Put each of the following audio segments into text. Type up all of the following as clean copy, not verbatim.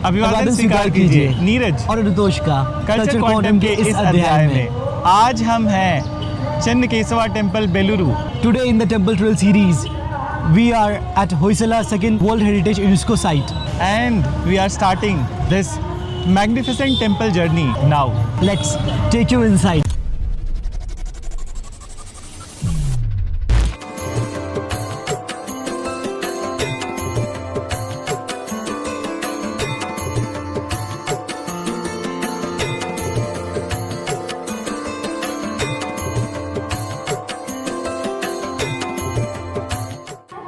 अभिवादन स्वीकार कीजिए नीरज और अनुतोष का कल्चर क्वांटम के इस अध्याय में आज हम हैं चन्नकेशवा temple बेलुरु। Today in the Temple Trail series, we are at Hoysala Second World Heritage UNESCO site. And we are starting this magnificent temple journey now. Let's take you inside.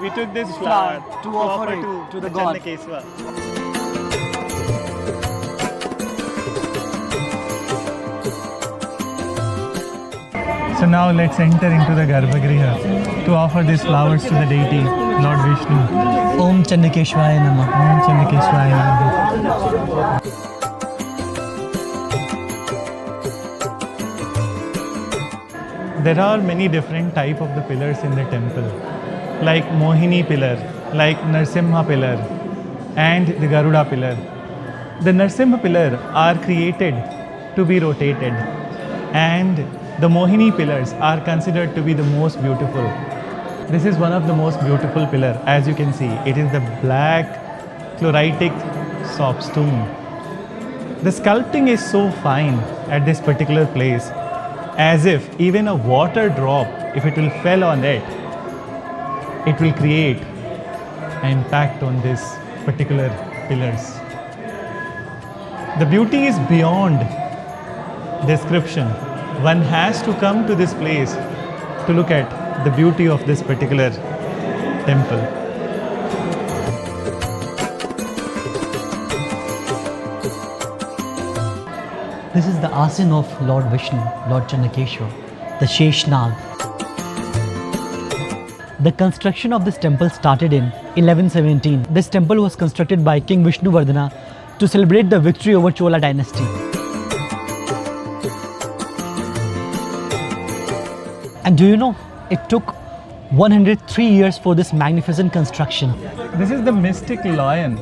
We took this flower to offer it to the god. Chennakeshava. So now let's enter into the Garbhagriha to offer these flowers to the deity, Lord Vishnu. Om Chennakeshwaya Namah. Om Chennakeshwaya Namah. There are many different type of the pillars in the temple, like Mohini pillar, like Narsimha pillar, and the Garuda pillar. The Narsimha pillar are created to be rotated, and the Mohini pillars are considered to be the most beautiful. This is one of the most beautiful pillar. As you can see, it is the black chloritic soapstone. The sculpting is so fine at this particular place, as if even a water drop, if it will fell on it, it will create an impact on this particular pillars. The beauty is beyond description. One has to come to this place to look at the beauty of this particular temple. This is the asin of Lord Vishnu, Lord Chennakeshwar, the Sheshnag. The construction of this temple started in 1117. This temple was constructed by King Vishnuvardhana to celebrate the victory over Chola dynasty. And do you know, it took 103 years for this magnificent construction. This is the mystic lion,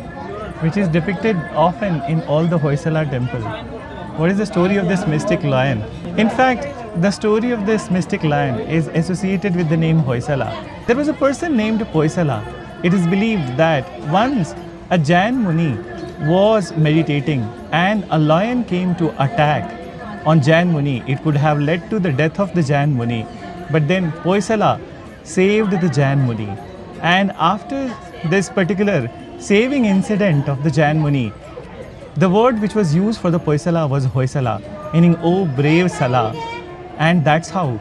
which is depicted often in all the Hoysala temple. What is the story of this mystic lion? In fact, the story of this mystic lion is associated with the name Hoysala. There was a person named Hoysala. It is believed that once a Jain Muni was meditating and a lion came to attack on Jain Muni. It could have led to the death of the Jain Muni. But then Hoysala saved the Jain Muni. And after this particular saving incident of the Jain Muni, the word which was used for the Hoysala was Hoysala, meaning "Oh brave Sala." And that's how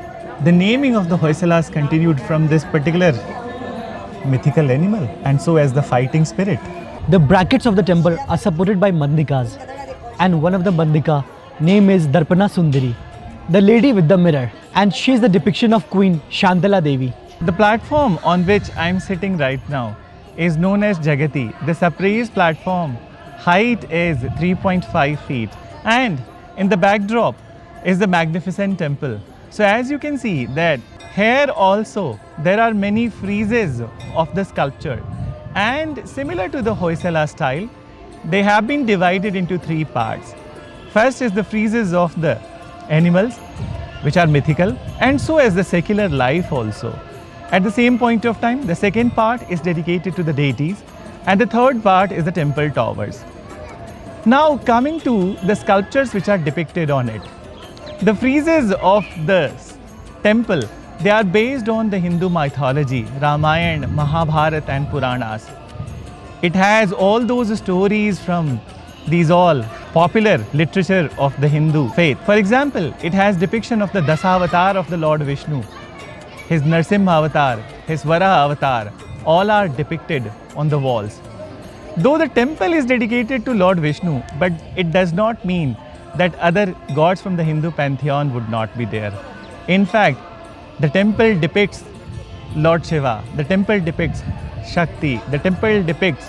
the naming of the Hoysalas continued from this particular mythical animal, and so as the fighting spirit. The brackets of the temple are supported by Mandikas, and one of the Mandika name is Darpana Sundari, the lady with the mirror, and she is the depiction of Queen Shantala Devi. The platform on which I am sitting right now is known as Jagati. This upraised platform height is 3.5 feet, and in the backdrop is the magnificent temple. So as you can see that here also there are many friezes of the sculpture, and similar to the Hoysala style, they have been divided into three parts. First is the friezes of the animals, which are mythical, and so as the secular life also. At the same point of time, the second part is dedicated to the deities, and the third part is the temple towers. Now coming to the sculptures which are depicted on it. The friezes of the temple, they are based on the Hindu mythology, Ramayana, Mahabharata and Puranas. It has all those stories from these all popular literature of the Hindu faith. For example, it has depiction of the Dasavatar of the Lord Vishnu, his Narsimha avatar, his Varaha avatar, all are depicted on the walls. Though the temple is dedicated to Lord Vishnu, but it does not mean that other gods from the Hindu pantheon would not be there. In fact, the temple depicts Lord Shiva, the temple depicts Shakti, the temple depicts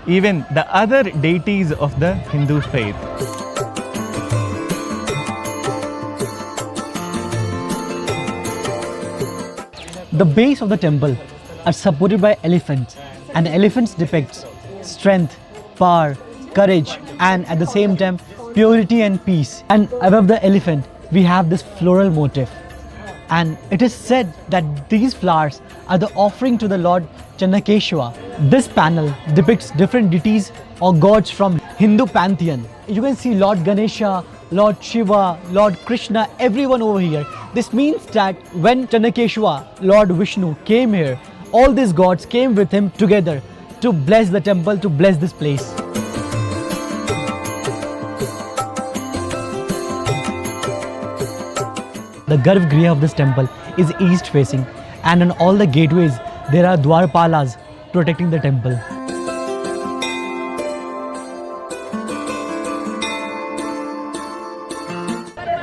even the other deities of the Hindu faith. The base of the temple are supported by elephants, and elephants depicts strength, power, courage, and at the same time purity and peace. And above the elephant we have this floral motif. And it is said that these flowers are the offering to the Lord Chennakeshava. This panel depicts different deities or gods from Hindu pantheon. You can see Lord Ganesha, Lord Shiva, Lord Krishna, everyone over here. This means that when Chennakeshava, Lord Vishnu came here, all these gods came with him together to bless the temple, to bless this place. The Garbhagriha of this temple is east facing, and on all the gateways there are Dwarpalas protecting the temple.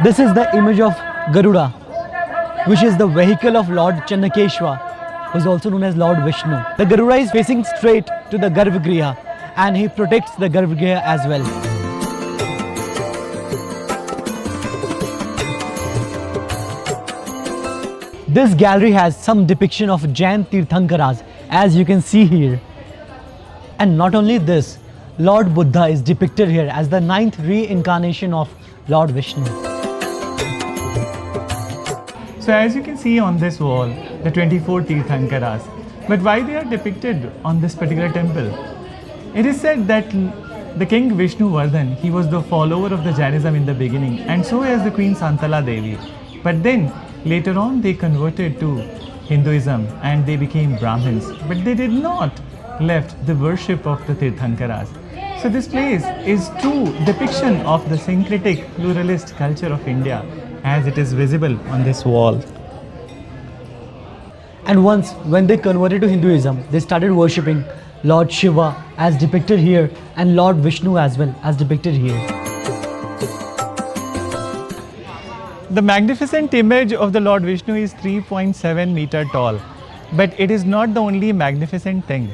This is the image of Garuda, which is the vehicle of Lord Chennakeshava, who is also known as Lord Vishnu. The Garuda is facing straight to the Garbhagriha, and he protects the Garbhagriha as well. This gallery has some depiction of Jain Tirthankaras, as you can see here. And not only this, Lord Buddha is depicted here as the 9th reincarnation of Lord Vishnu. So as you can see on this wall, the 24 Tirthankaras. But why they are depicted on this particular temple? It is said that the King Vishnuvardhana, he was the follower of the Jainism in the beginning, and so as the Queen Santala Devi. But then later on they converted to Hinduism and they became Brahmins. But they did not left the worship of the Tirthankaras. So this place is true depiction of the syncretic pluralist culture of India, as it is visible on this wall. And once when they converted to Hinduism, they started worshipping Lord Shiva as depicted here, and Lord Vishnu as well as depicted here. The magnificent image of the Lord Vishnu is 3.7 meter tall, but it is not the only magnificent thing.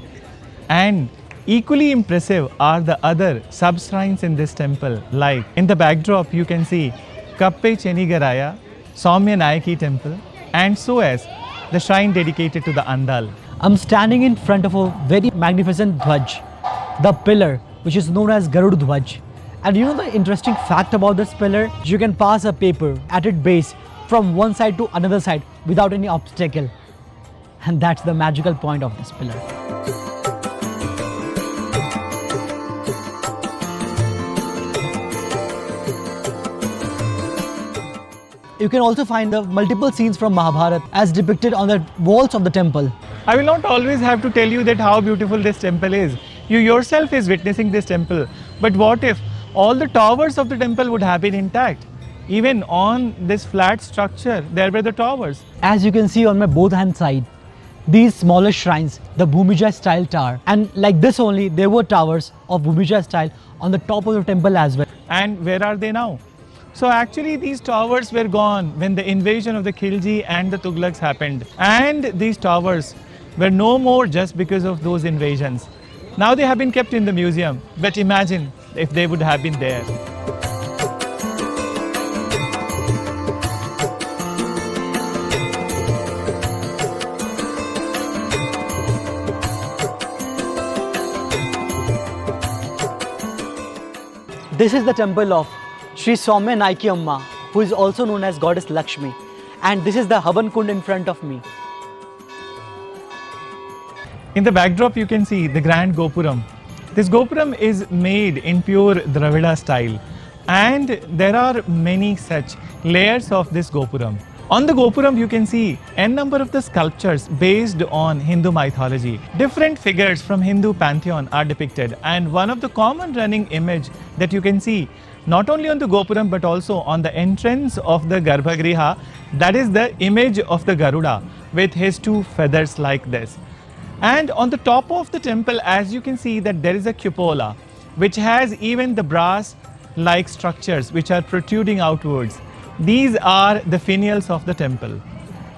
And equally impressive are the other sub-shrines in this temple. Like in the backdrop you can see Kappe Chenigaraya, Soumya Nayaki Temple, and so as the shrine dedicated to the Andal. I'm standing in front of a very magnificent Dhwaj, the pillar which is known as Garud Dhwaj. And you know the interesting fact about this pillar? You can pass a paper at its base from one side to another side without any obstacle. And that's the magical point of this pillar. You can also find the multiple scenes from Mahabharata as depicted on the walls of the temple. I will not always have to tell you that how beautiful this temple is. You yourself is witnessing this temple. But what if all the towers of the temple would have been intact? Even on this flat structure, there were the towers. As you can see on my both hand side, these smaller shrines, the Bhumija style tower, and like this only, there were towers of Bhumija style on the top of the temple as well. And where are they now? So actually these towers were gone when the invasion of the Khilji and the Tughlaqs happened. And these towers were no more just because of those invasions. Now they have been kept in the museum, but imagine if they would have been there. This is the temple of Sri Soumya Nayaki Amma, who is also known as Goddess Lakshmi. And this is the Havan Kund in front of me. In the backdrop you can see the grand gopuram. This gopuram is made in pure Dravida style, and there are many such layers of this gopuram. On the gopuram you can see n number of the sculptures based on Hindu mythology. Different figures from Hindu pantheon are depicted, and one of the common running image that you can see not only on the gopuram but also on the entrance of the Garbhagriha, that is the image of the Garuda with his two feathers like this. And on the top of the temple, as you can see, that there is a cupola which has even the brass like structures which are protruding outwards. These are the finials of the temple.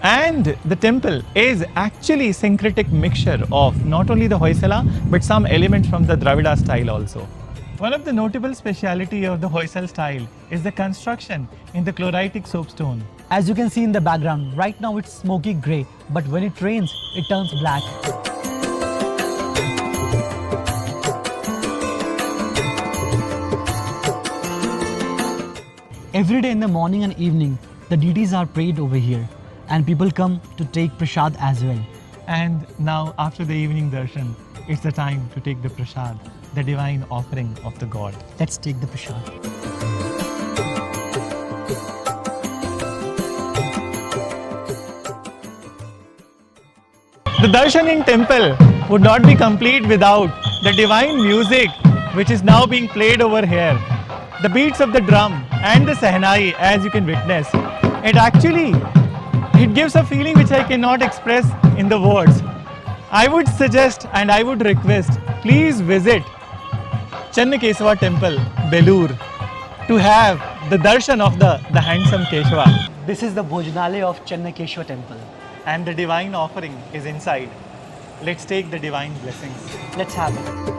And the temple is actually syncretic mixture of not only the Hoysala but some elements from the Dravida style also. One of the notable speciality of the Hoysala style is the construction in the chloritic soapstone. As you can see in the background, right now it's smoky grey, but when it rains, it turns black. Every day in the morning and evening, the deities are prayed over here and people come to take prasad as well. And now, after the evening darshan, it's the time to take the prasad, the divine offering of the god. Let's take the prasad. The darshan in temple would not be complete without the divine music which is now being played over here. The beats of the drum and the sehnai, as you can witness, it gives a feeling which I cannot express in the words. I would suggest and I would request, please visit Chennakeshava Temple, Belur, to have the darshan of the handsome Keshava. This is the Bhojanalaya of Chennakeshava Temple. And the divine offering is inside. Let's take the divine blessings. Let's have it.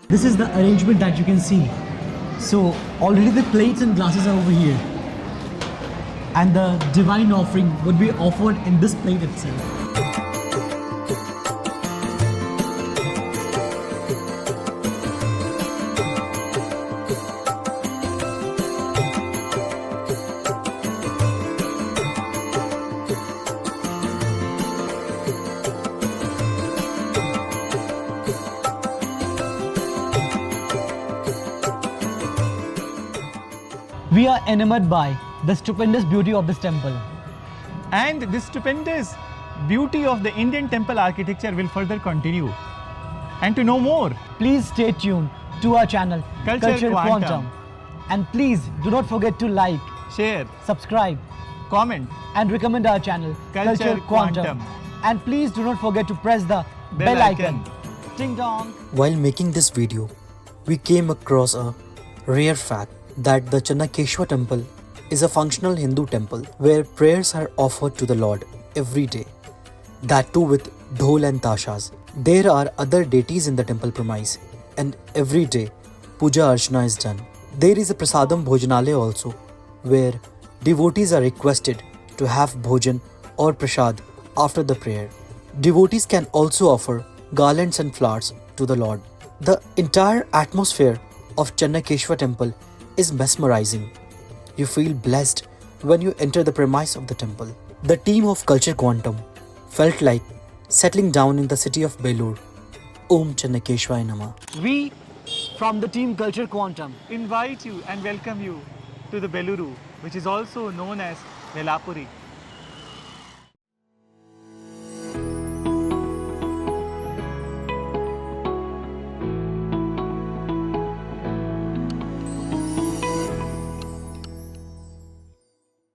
This is the arrangement that you can see. So already the plates and glasses are over here. And the divine offering would be offered in this plate itself. We are enamored by the stupendous beauty of this temple. And this stupendous beauty of the Indian temple architecture will further continue. And to know more, Please stay tuned to our channel Culture Quantum. And please do not forget to like, share, subscribe comment, and recommend our channel Culture Quantum. And please do not forget to press the bell icon. Ding dong. While making this video, we came across a rare fact that the Chennakeshava Temple is a functional Hindu temple where prayers are offered to the Lord every day. That too with dhol and tashas. There are other deities in the temple premise and every day puja archana is done. There is a prasadam bhojanalaya also where devotees are requested to have bhojan or prasad after the prayer. Devotees can also offer garlands and flowers to the Lord. The entire atmosphere of Chennakeshava Temple is mesmerizing. You feel blessed when you enter the premise of the temple. The team of Culture Quantum felt like settling down in the city of Belur. Om Chennakeshwaya Namah. We from the team Culture Quantum invite you and welcome you to the Bengaluru, which is also known as Velapuri.